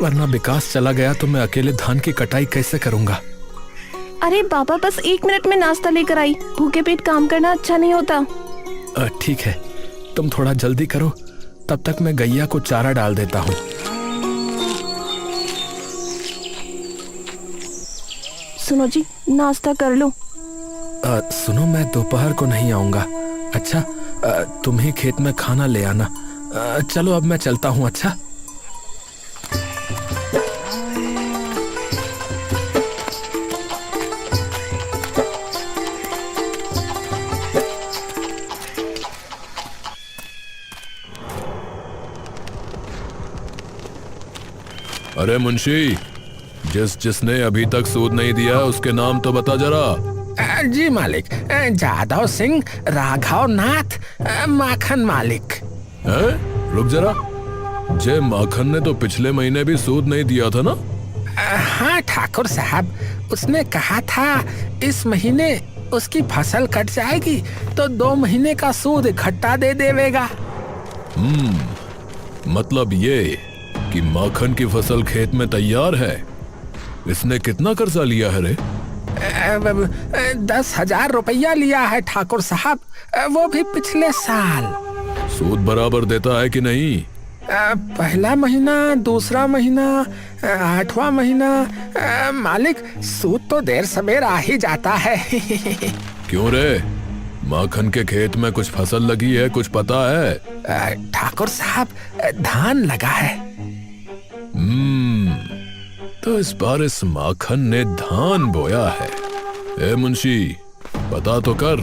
वरना विकास चला गया तो मैं अकेले धान की कटाई कैसे करूंगा। अरे बाबा, बस 1 मिनट में नाश्ता लेकर आई। भूखे पेट काम करना अच्छा नहीं होता। ठीक है, तुम थोड़ा जल्दी करो, तब तक मैं गैया को चारा डाल देता हूँ। सुनो जी, नाश्ता कर लो। सुनो, मैं दोपहर को नहीं आऊंगा। अच्छा, तुम ही खेत में खाना ले आना। चलो अब मैं चलता हूँ। अच्छा। अरे मुंशी, जिसने अभी तक सूद नहीं दिया उसके नाम तो बता जरा। जी मालिक, जादव सिंह राघव नाथ माखन मालिक। रुक जरा, जे माखन ने तो पिछले महीने भी सूद नहीं दिया था ना? हाँ ठाकुर साहब, उसने कहा था इस महीने उसकी फसल कट जाएगी तो 2 महीने का सूद इकट्ठा दे देवेगा। मतलब ये कि माखन की फसल खेत में तैयार है। इसने कितना कर्जा लिया है रे? 10,000 रुपया लिया है ठाकुर साहब, वो भी पिछले साल। सूद बराबर देता है कि नहीं? पहला महीना, दूसरा महीना, 8वां महीना। मालिक, सूद तो देर सवेर आ ही जाता है। क्यों रे, माखन के खेत में कुछ फसल लगी है, कुछ पता है? ठाकुर साहब, धान लगा है। तो इस बार इस माखन ने धान बोया है। ए मुंशी, पता तो कर,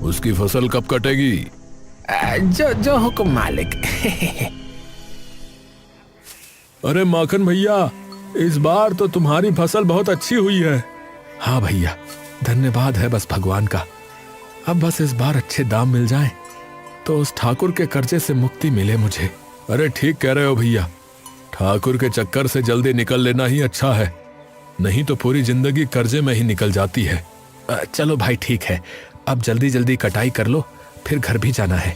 उसकी फसल कब कटेगी? जो हुक्म मालिक। अरे माखन भैया, इस बार तो तुम्हारी फसल बहुत अच्छी हुई है। हाँ भैया, धन्यवाद है बस भगवान का। अब बस इस बार अच्छे दाम मिल जाएं, तो उस ठाकुर के कर्जे से मुक्ति मिले मुझे। अरे ठीक कह रहे हो भैया, ठाकुर के चक्कर से जल्दी निकल लेना ही अच्छा है, नहीं तो पूरी जिंदगी कर्जे में ही निकल जाती है। चलो भाई, ठीक है, अब जल्दी जल्दी कटाई कर लो, फिर घर भी जाना है।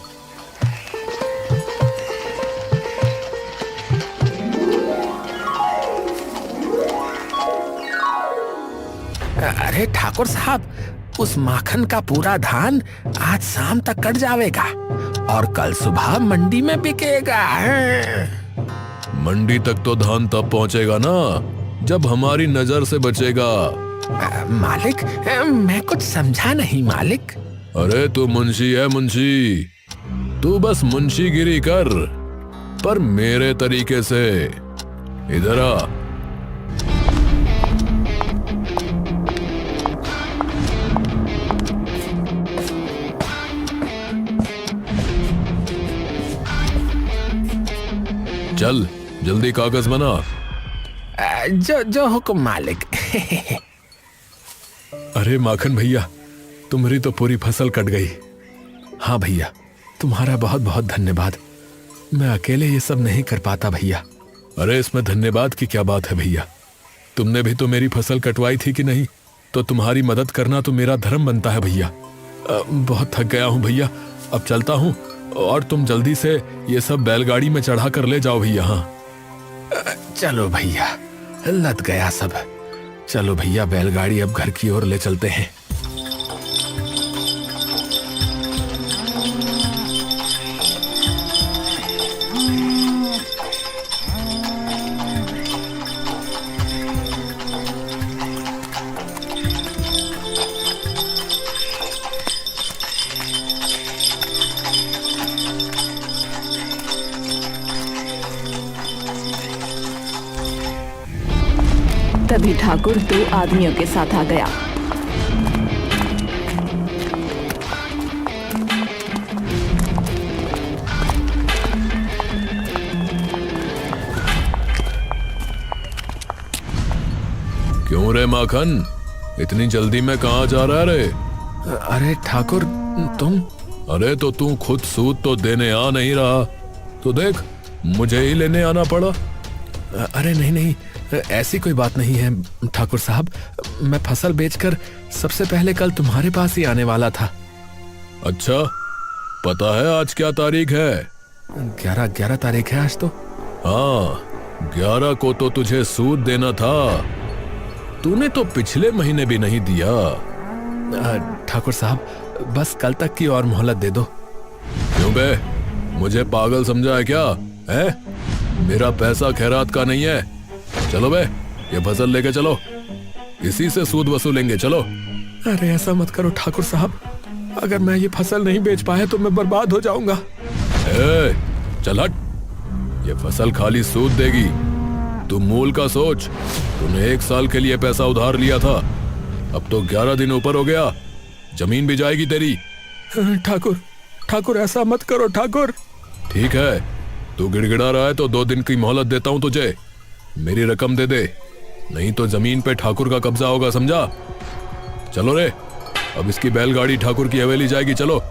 अरे ठाकुर साहब, उस माखन का पूरा धान आज शाम तक कट जाएगा और कल सुबह मंडी में बिकेगा। मंडी तक तो धान तब पहुंचेगा ना जब हमारी नजर से बचेगा। मालिक, मैं कुछ समझा नहीं मालिक। अरे तू मुंशी है मुंशी, तू बस मुंशीगिरी कर, पर मेरे तरीके से। इधर आ। चल जल्दी कागज बना। जो हुक्म मालिक। अरे माखन भैया, तुम्हारी तो पूरी फसल कट गई। हाँ भैया, तुम्हारा बहुत बहुत धन्यवाद। मैं अकेले ये सब नहीं कर पाता भैया। अरे इसमें धन्यवाद की क्या बात है भैया, तुमने भी तो मेरी फसल कटवाई थी कि नहीं, तो तुम्हारी मदद करना तो मेरा धर्म बनता है भैया। बहुत थक गया हूँ भैया, अब चलता हूँ, और तुम जल्दी से ये सब बैलगाड़ी में चढ़ा कर ले जाओ भैया। हाँ चलो भैया, लद गया सब। चलो भैया, बैलगाड़ी अब घर की ओर ले चलते हैं। तभी ठाकुर 2 आदमियों के साथ आ गया। क्यों रे माखन, इतनी जल्दी में कहाँ जा रहा है रे? अरे ठाकुर, तुम? अरे तो तू खुद सूद तो देने आ नहीं रहा, तो देख मुझे ही लेने आना पड़ा। अरे नहीं नहीं, ऐसी कोई बात नहीं है ठाकुर साहब। मैं फसल बेचकर सबसे पहले कल तुम्हारे पास ही आने वाला था। अच्छा, पता है आज क्या तारीख है? 11 तारीख है आज तो। हाँ, 11 को तो तुझे सूद देना था, तूने तो पिछले महीने भी नहीं दिया। ठाकुर साहब बस कल तक की और मोहलत दे दो। क्यों बे, मुझे पागल समझा है क्या? है मेरा पैसा खैरात का नहीं है। चलो बे, ये फसल लेके चलो, इसी से सूद वसूलेंगे। चलो। अरे ऐसा मत करो ठाकुर साहब, अगर मैं ये फसल नहीं बेच पाया तो मैं बर्बाद हो जाऊंगा। चल हट, ये फसल खाली सूद देगी। तू मूल का सोच। तूने 1 साल के लिए पैसा उधार लिया था, अब तो 11 दिन ऊपर हो गया, जमीन भी जाएगी तेरी। ठाकुर ऐसा मत करो ठाकुर। ठीक है, तू गिड़गिड़ा रहा है तो 2 दिन की मोहलत देता हूं तुझे। मेरी रकम दे दे, नहीं तो जमीन पे ठाकुर का कब्जा होगा, समझा? चलो रे, अब इसकी बैलगाड़ी ठाकुर की हवेली जाएगी। चलो।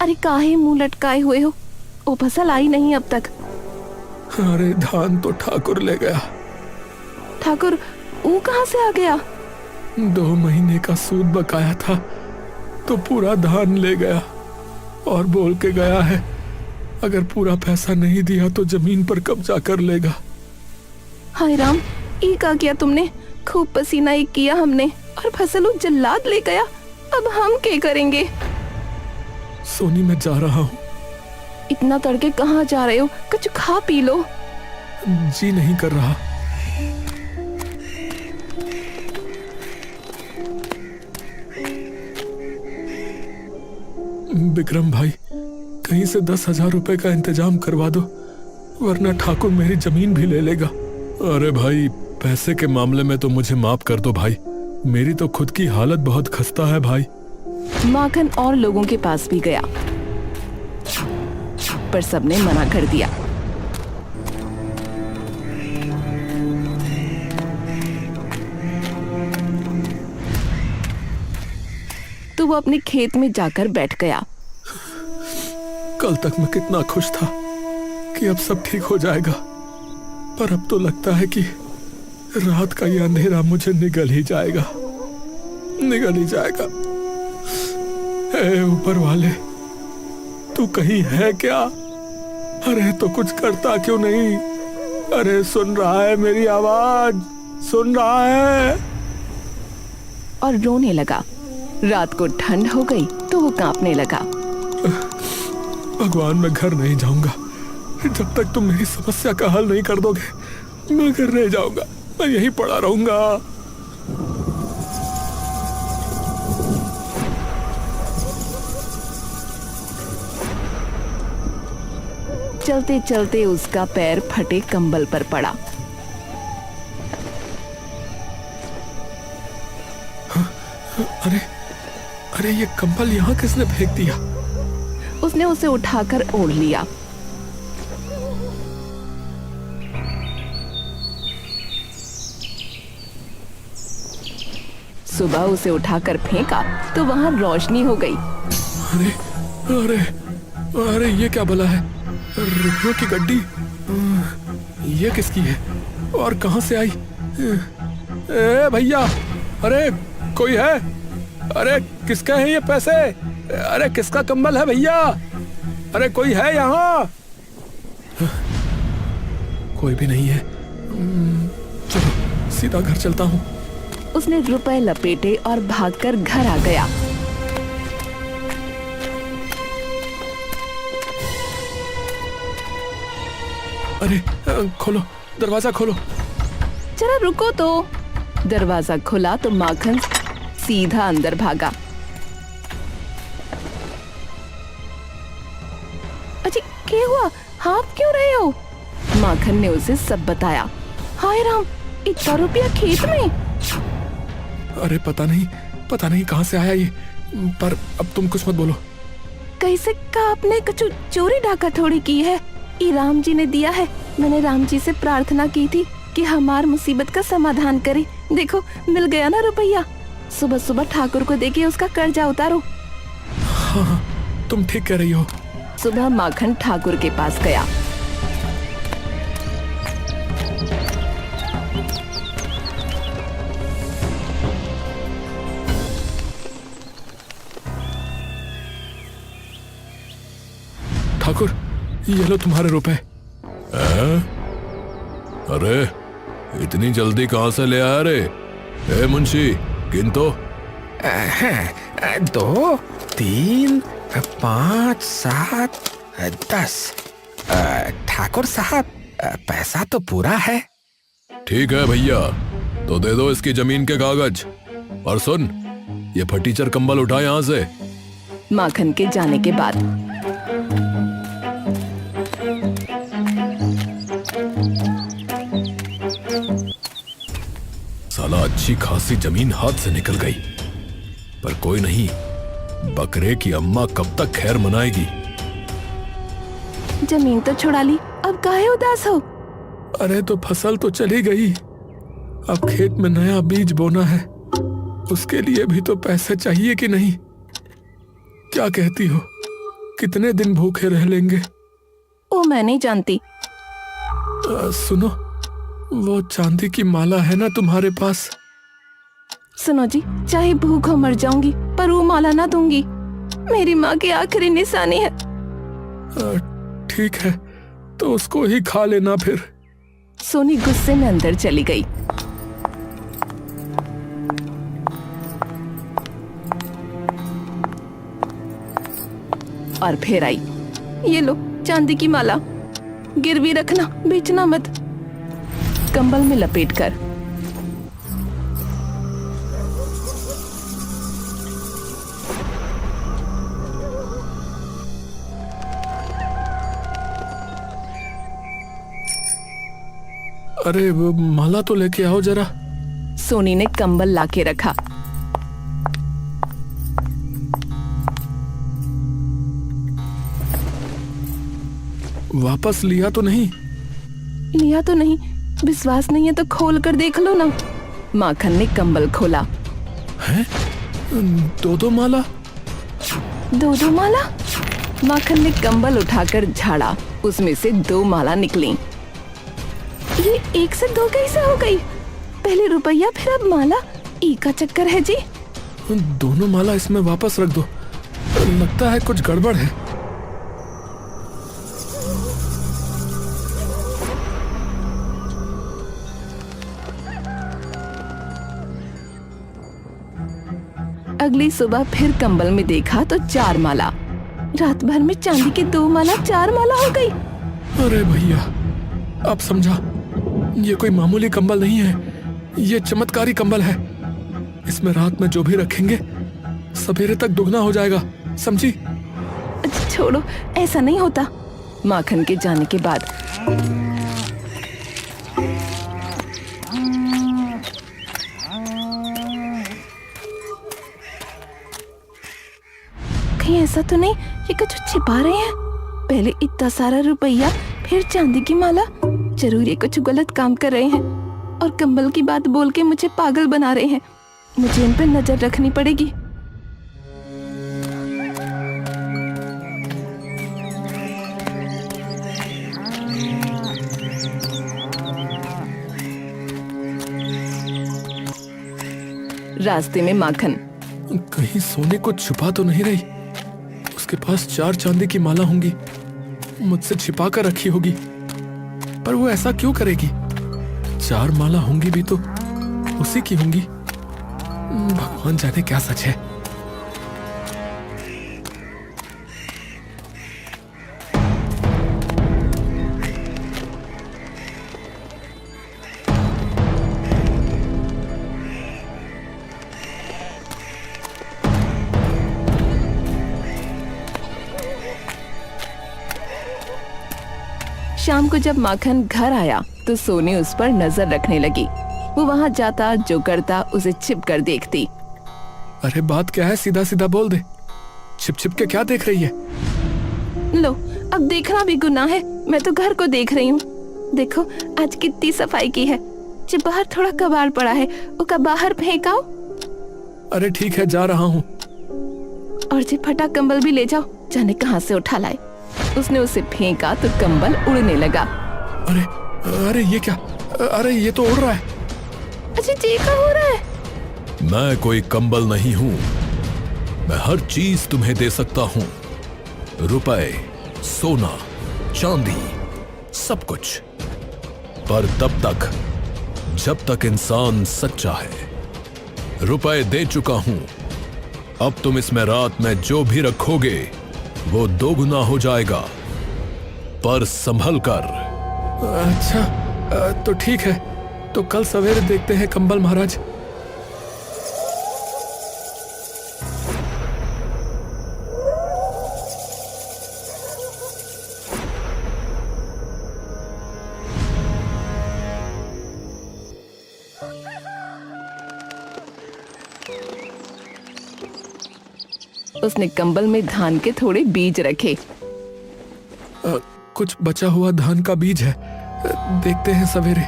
अरे काहे मुंह लटकाए हुए हो, वो फसल आई नहीं अब तक। अरे धान तो ठाकुर ले गया। ठाकुर वो कहाँ से आ गया? 2 महीने का सूद बकाया था तो पूरा धान ले गया और बोल के गया है अगर पूरा पैसा नहीं दिया तो जमीन पर कब्जा कर लेगा। हाय राम, ये क्या किया तुमने? खूब पसीना एक किया हमने और फसल वो जल्लाद ले गया। अब हम क्या करेंगे? सोनी मैं जा रहा हूँ। इतना तड़के कहाँ जा रहे हो? कुछ खा पी लो। जी नहीं कर रहा। विक्रम भाई, कहीं से 10,000 रुपए का इंतजाम करवा दो, वरना ठाकुर मेरी जमीन भी ले लेगा। अरे भाई, पैसे के मामले में तो मुझे माफ कर दो भाई, मेरी तो खुद की हालत बहुत खस्ता है भाई। माखन और लोगों के पास भी गया पर सबने मना कर दिया। तो वो अपने खेत में जाकर बैठ गया। कल तक मैं कितना खुश था कि अब सब ठीक हो जाएगा, पर अब तो लगता है कि रात का ये अंधेरा मुझे निगल ही जाएगा। ऊपर वाले, तू कहीं है क्या? अरे तो कुछ करता क्यों नहीं? अरे सुन रहा है मेरी आवाज? सुन रहा है? और रोने लगा। रात को ठंड हो गई तो वो कांपने लगा। भगवान, मैं घर नहीं जाऊंगा जब तक तुम मेरी समस्या का हल नहीं कर दोगे। मैं घर नहीं जाऊंगा, मैं यहीं पड़ा रहूंगा। चलते चलते उसका पैर फटे कंबल पर पड़ा। अरे ये कंबल यहाँ किसने फेंक दिया? उसने उसे उठाकर ओढ़ लिया। सुबह उसे उठाकर फेंका तो वहां रोशनी हो गई। अरे ये क्या भला है? रुपयों की गड्डी, ये किसकी है और कहां से आई? ए भैया, अरे कोई है? अरे किसका है ये पैसे? अरे किसका कंबल है भैया? अरे कोई है यहाँ? कोई भी नहीं है। चलो सीधा घर चलता हूँ। उसने रुपए लपेटे और भागकर घर आ गया। अरे खोलो, दरवाजा खोलो। जरा रुको तो। दरवाजा खुला तो माखन सीधा अंदर भागा। अजी क्या हुआ? आप क्यों रहे हो? माखन ने उसे सब बताया। हाय राम, इतना रुपया खेत में? अरे पता नहीं, पता नहीं कहाँ से आया ये, पर अब तुम कुछ मत बोलो। कैसे का आपने कुछ चोरी डाका थोड़ी की है, ये राम जी ने दिया है। मैंने राम जी से प्रार्थना की थी कि हमार मुसीबत का समाधान करे। देखो मिल गया ना रुपया। सुबह सुबह ठाकुर को देके उसका कर्जा उतारो। हाँ, तुम ठीक कह रही हो। सुबह माखन ठाकुर के पास गया। ठाकुर, ये लो तुम्हारे रुपए। अरे इतनी जल्दी कहाँ से ले आया रे? ए मुंशी, गिन तो। 2, 3, 5, 7, 10। ठाकुर साहब, पैसा तो पूरा है। ठीक है भैया, तो दे दो इसकी जमीन के कागज। और सुन, ये फटीचर कंबल उठा यहाँ से। माखन के जाने के बाद साला अच्छी खासी जमीन हाथ से निकल गई, पर कोई नहीं, बकरे की अम्मा कब तक खैर मनाएगी। जमीन तो छुड़ा ली, अब काहे उदास हो? अरे तो फसल तो चली गई, अब खेत में नया बीज बोना है, उसके लिए भी तो पैसे चाहिए कि नहीं? क्या कहती हो, कितने दिन भूखे रह लेंगे? ओ मैं नहीं जानती। सुनो, वो चांदी की माला है ना तुम्हारे पास? सुनो जी, चाहे भूख हो मर जाऊंगी, पर वो माला ना दूंगी। मेरी माँ की आखिरी निशानी है। ठीक है, तो उसको ही खा लेना फिर। सोनी गुस्से में अंदर चली गई। और फिर आई। ये लो चांदी की माला, गिरवी रखना, बेचना मत। कंबल में लपेट कर। अरे वो माला तो लेके आओ जरा। सोनी ने कंबल लाके रखा। वापस लिया तो नहीं? लिया तो नहीं। विश्वास नहीं है तो खोल कर देख लो ना। माखन ने कंबल खोला। हैं? दो माला? दो माला? माखन ने कंबल उठाकर झाड़ा, उसमें से 2 माला निकली। ये 1 से 2 कैसे हो गई? पहले रुपया फिर अब माला, ई का चक्कर है जी। दोनों माला इसमें वापस रख दो, लगता है कुछ गड़बड़ है। अगली सुबह फिर कंबल में देखा तो 4 माला। रात भर में चांदी की 2 माला 4 माला हो गई। अरे भैया, अब समझा, ये कोई मामूली कंबल नहीं है, ये चमत्कारी कंबल है। इसमें रात में जो भी रखेंगे सवेरे तक दुगना हो जाएगा, समझी? अच्छा छोड़ो, ऐसा नहीं होता। माखन के जाने के बाद कहीं ऐसा तो नहीं ये कुछ छिपा रहे हैं? पहले इतना सारा रुपया, फिर चांदी की माला। जरूर ये कुछ गलत काम कर रहे हैं और कंबल की बात बोल के मुझे पागल बना रहे हैं। मुझे इन पर नजर रखनी पड़ेगी। रास्ते में माखन। कहीं सोने को छुपा तो नहीं रही? उसके पास 4 चांदी की माला होंगी, मुझसे छिपा कर रखी होगी, पर वो ऐसा क्यों करेगी? 4 माला होंगी भी तो उसी की होंगी। भगवान जाने क्या सच है। शाम को जब माखन घर आया तो सोनी उस पर नजर रखने लगी। वो वहां जाता, जो करता उसे छिप कर देखती। अरे बात क्या है, सीधा सीधा बोल दे। छिप छिप के क्या देख रही है? लो, अब देखना भी गुनाह है। मैं तो घर को देख रही हूँ। देखो आज कितनी सफाई की है। जो बाहर थोड़ा कबाड़ पड़ा है वो का बाहर फेंकाओ। अरे ठीक है, जा रहा हूँ। और जो फटा कंबल भी ले जाओ, जाने कहाँ से उठा लाए। उसने उसे फेंका तो कंबल उड़ने लगा। अरे अरे ये क्या? अरे ये तो उड़ रहा है। अच्छा जी क्या हो रहा है? मैं कोई कंबल नहीं हूं, मैं हर चीज तुम्हें दे सकता हूं। रुपए, सोना, चांदी, सब कुछ। पर तब तक जब तक इंसान सच्चा है। रुपए दे चुका हूं, अब तुम इसमें रात में जो भी रखोगे वो दोगुना हो जाएगा, पर संभल कर। अच्छा तो ठीक है, तो कल सवेरे देखते हैं कंबल महाराज। उसने कंबल में धान के थोड़े बीज रखे। कुछ बचा हुआ धान का बीज है, देखते हैं सवेरे।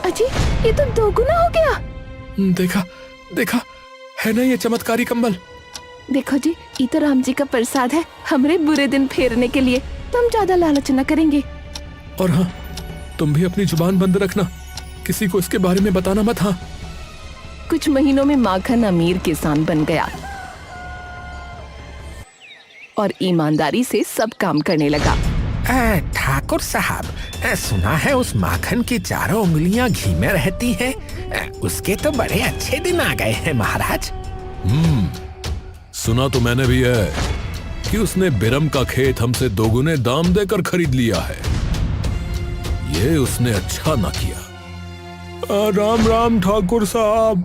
अजी ये तो दोगुना हो गया। देखा देखा, है ना ये चमत्कारी कंबल। देखो जी, ये तो राम जी का प्रसाद है हमरे बुरे दिन फेरने के लिए। तो हम ज्यादा लालच न करेंगे। और हाँ, तुम भी अपनी जुबान बंद रखना, किसी को इसके बारे में बताना मत। हाँ। कुछ महीनों में माखन अमीर किसान बन गया और ईमानदारी से सब काम करने लगा। ठाकुर साहब, सुना है उस माखन की चारों उंगलियां घी में रहती हैं। उसके तो बड़े अच्छे दिन आ गए हैं महाराज। सुना तो मैंने भी है कि उसने बिरम का खेत हमसे दोगुने दाम देकर खरीद लिया है। ये उसने अच्छा ना किया। राम राम ठाकुर साहब।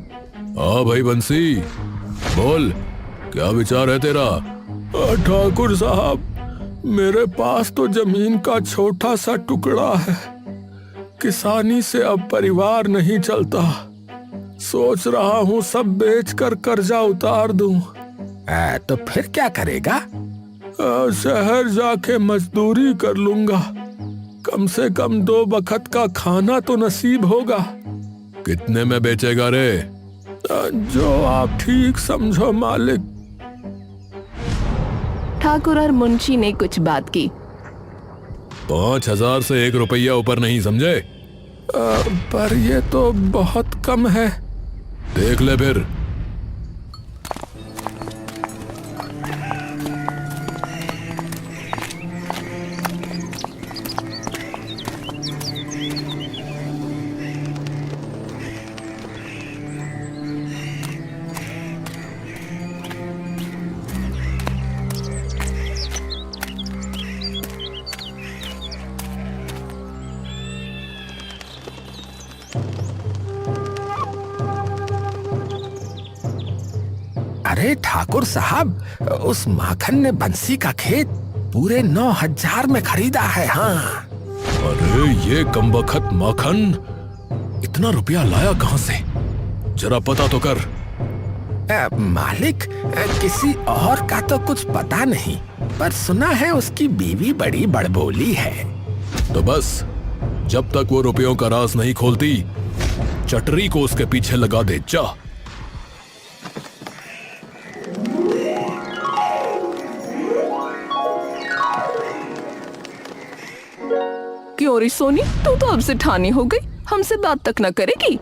हाँ भाई बंसी, बोल क्या विचार है तेरा? ठाकुर साहब, मेरे पास तो जमीन का छोटा सा टुकड़ा है। किसानी से अब परिवार नहीं चलता। सोच रहा हूँ सब बेचकर कर्जा उतार दूं। तो फिर क्या करेगा? शहर जाके मजदूरी कर लूंगा। कम से कम 2 वक्त का खाना तो नसीब होगा। कितने में बेचेगा रे? जो आप ठीक समझो मालिक। ठाकुर और मुंशी ने कुछ बात की। 5,000 से 1 रुपया ऊपर नहीं, समझे? पर ये तो बहुत कम है। देख ले फिर। अरे ठाकुर साहब, उस माखन ने बंसी का खेत पूरे 9,000 में खरीदा है। हाँ। अरे ये कमबख्त माखन इतना रुपया लाया कहां से? जरा पता तो कर। मालिक, किसी और का तो कुछ पता नहीं, पर सुना है उसकी बीवी बड़ी बड़बोली है। तो बस जब तक वो रुपयों का राज नहीं खोलती, चटरी को उसके पीछे लगा दे। जा। क्यों रे सोनी, तू तो अब से ठानी हो गई, हमसे बात तक न करेगी।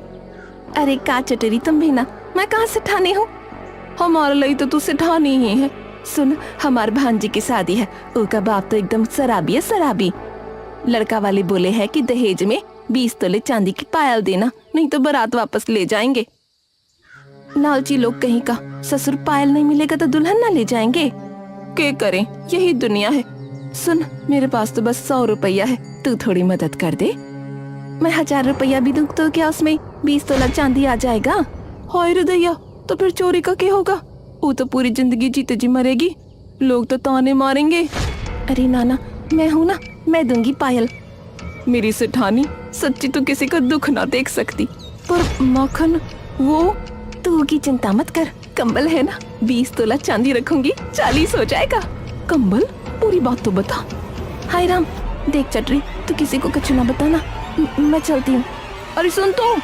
अरे का चटरी तुम भी ना, मैं कहाँ से ठानी हूँ? हमारे लिए तो तू से ठानी ही है। सुन, हमार भांजी की शादी है, उसका बाप तो एकदम शराबी है, शराबी। लड़का वाले बोले है कि दहेज में 20 तोले चांदी की पायल देना, नहीं तो बारात वापस ले जाएंगे। लालची लोग कहीं का, ससुर पायल नहीं मिलेगा तो दुल्हन ना ले जाएंगे। क्या करें, यही दुनिया है। सुन, मेरे पास तो बस 100 रुपया है, तू थोड़ी मदद कर दे। मैं 1000 रुपया भी दूं तो क्या उसमें 20 तोला चांदी आ जाएगा? हाय हृदया, तो फिर चोरी का क्या होगा? वो तो पूरी जिंदगी जीते जी मरेगी, लोग तो ताने मारेंगे। अरे नाना, मैं हूँ ना, मैं दूंगी पायल। मेरी सेठानी सच्ची तो किसी का दुख ना देख सकती, पर माखन वो, तू की चिंता मत कर, कंबल है ना, 20 तोला चांदी रखूंगी, 40 हो जाएगा। कंबल? पूरी बात तो बता। हाय राम, देख चटरी, तू किसी को कुछ ना बताना, मैं चलती हूँ। अरे सुन तो।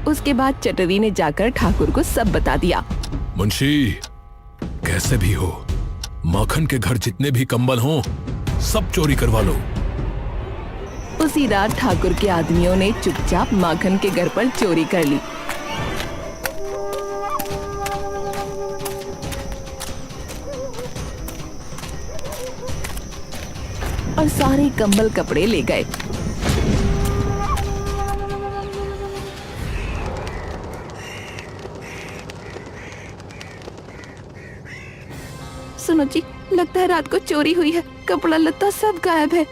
उसके बाद चटरी ने जाकर ठाकुर को सब बता दिया। मुंशी, कैसे भी हो, माखन के घर जितने भी कंबल हों सब चोरी करवा लो। उसी रात ठाकुर के आदमियों ने चुपचाप माखन के घर पर चोरी कर ली। और सारे कंबल कपड़े ले गए। सुनो जी, लगता है रात को चोरी हुई है, कपड़ा लत्ता सब गायब है।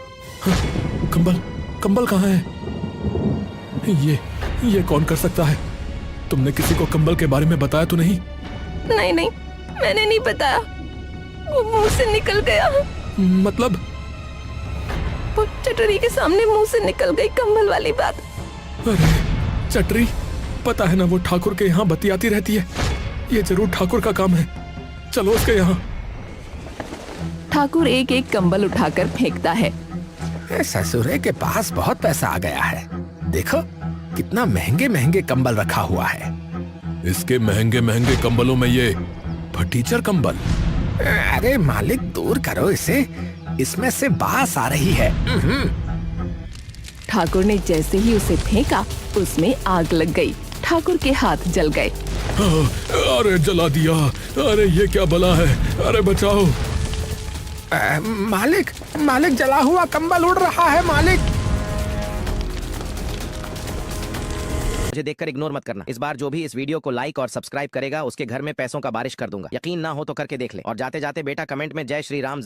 कंबल, कंबल कहाँ है? ये कौन कर सकता है? तुमने किसी को कंबल के बारे में बताया तो नहीं? नहीं नहीं, मैंने नहीं बताया, वो मुंह से निकल गया। मतलब? वो चटरी के सामने मुंह से निकल गई कंबल वाली बात। अरे चटरी, पता है ना वो ठाकुर के यहाँ बतियाती रहती है, ये जरूर ठाकुर का काम है। चलो उसके यहाँ। ठाकुर एक एक कंबल उठाकर फेंकता है। ससुरे के पास बहुत पैसा आ गया है, देखो कितना महंगे महंगे कंबल रखा हुआ है। इसके महंगे महंगे कंबलों में ये फटीचर कंबल। अरे मालिक, दूर करो इसे, इसमें से बास आ रही है। ठाकुर ने जैसे ही उसे फेंका, उसमें आग लग गई। ठाकुर के हाथ जल गए। अरे जला दिया, अरे ये क्या बला है, अरे बचाओ। मालिक, मालिक जला हुआ कंबल उड़ रहा है मालिक। मुझे देखकर इग्नोर मत करना। इस बार जो भी इस वीडियो को लाइक और सब्सक्राइब करेगा उसके घर में पैसों का बारिश कर दूंगा। यकीन ना हो तो करके देख ले। और जाते जाते बेटा कमेंट में जय श्री राम